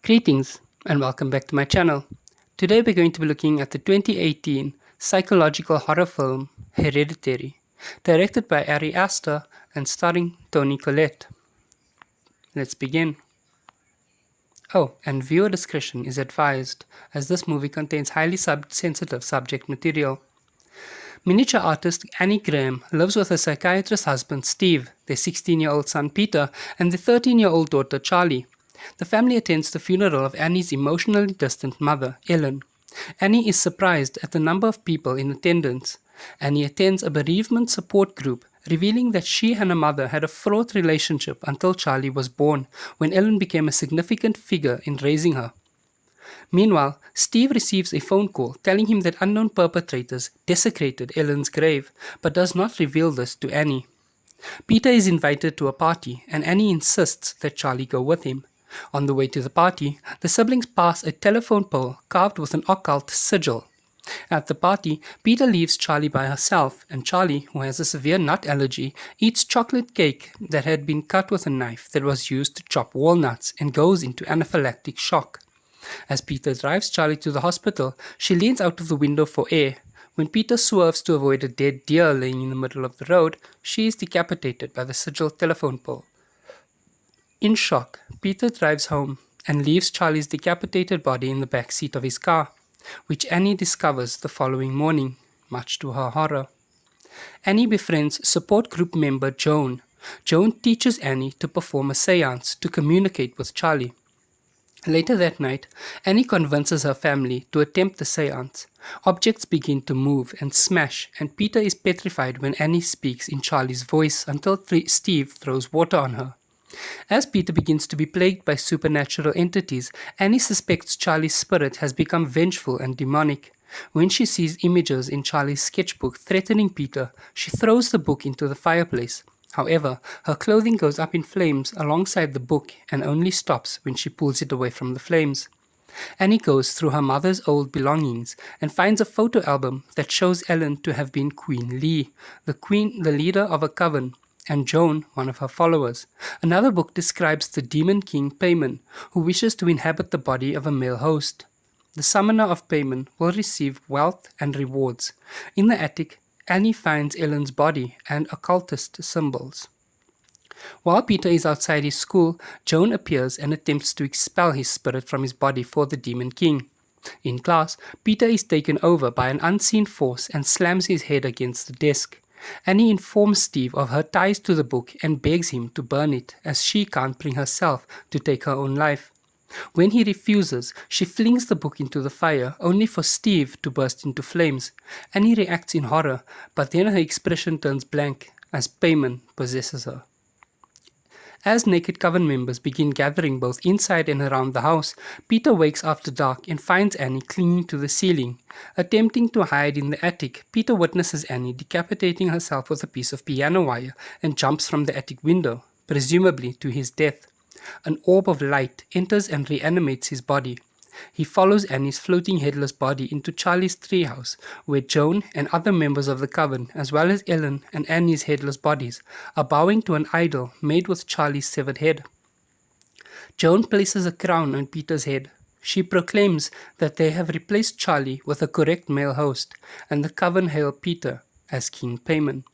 Greetings and welcome back to my channel. Today we're going to be looking at the 2018 psychological horror film Hereditary, directed by Ari Aster and starring Toni Collette. Let's begin. Oh, and viewer discretion is advised as this movie contains highly sensitive subject material. Miniature artist Annie Graham lives with her psychiatrist husband Steve, their 16-year-old son Peter, and their 13-year-old daughter Charlie. The family attends the funeral of Annie's emotionally distant mother, Ellen. Annie is surprised at the number of people in attendance. Annie attends a bereavement support group, revealing that she and her mother had a fraught relationship until Charlie was born, when Ellen became a significant figure in raising her. Meanwhile, Steve receives a phone call telling him that unknown perpetrators desecrated Ellen's grave, but does not reveal this to Annie. Peter is invited to a party, and Annie insists that Charlie go with him. On the way to the party, the siblings pass a telephone pole carved with an occult sigil. At the party, Peter leaves Charlie by herself, and Charlie, who has a severe nut allergy, eats chocolate cake that had been cut with a knife that was used to chop walnuts and goes into anaphylactic shock. As Peter drives Charlie to the hospital, she leans out of the window for air. When Peter swerves to avoid a dead deer laying in the middle of the road, she is decapitated by the sigil telephone pole. In shock, Peter drives home and leaves Charlie's decapitated body in the back seat of his car, which Annie discovers the following morning, much to her horror. Annie befriends support group member Joan. Joan teaches Annie to perform a séance to communicate with Charlie. Later that night, Annie convinces her family to attempt the séance. Objects begin to move and smash, and Peter is petrified when Annie speaks in Charlie's voice until Steve throws water on her. As Peter begins to be plagued by supernatural entities, Annie suspects Charlie's spirit has become vengeful and demonic. When she sees images in Charlie's sketchbook threatening Peter, she throws the book into the fireplace. However, her clothing goes up in flames alongside the book and only stops when she pulls it away from the flames. Annie goes through her mother's old belongings and finds a photo album that shows Ellen to have been Queen Lee, the leader of a coven, and Joan, one of her followers. Another book describes the demon king Payman, who wishes to inhabit the body of a male host. The summoner of Payman will receive wealth and rewards. In the attic, Annie finds Ellen's body and occultist symbols. While Peter is outside his school, Joan appears and attempts to expel his spirit from his body for the demon king. In class, Peter is taken over by an unseen force and slams his head against the desk. Annie informs Steve of her ties to the book and begs him to burn it, as she can't bring herself to take her own life. When he refuses, she flings the book into the fire, only for Steve to burst into flames. Annie reacts in horror, but then her expression turns blank as Payman possesses her. As naked coven members begin gathering both inside and around the house, Peter wakes after dark and finds Annie clinging to the ceiling. Attempting to hide in the attic, Peter witnesses Annie decapitating herself with a piece of piano wire and jumps from the attic window, presumably to his death. An orb of light enters and reanimates his body. He follows Annie's floating headless body into Charlie's treehouse, where Joan and other members of the coven, as well as Ellen and Annie's headless bodies, are bowing to an idol made with Charlie's severed head. Joan places a crown on Peter's head. She proclaims that they have replaced Charlie with a correct male host, and the coven hail Peter as King Payman.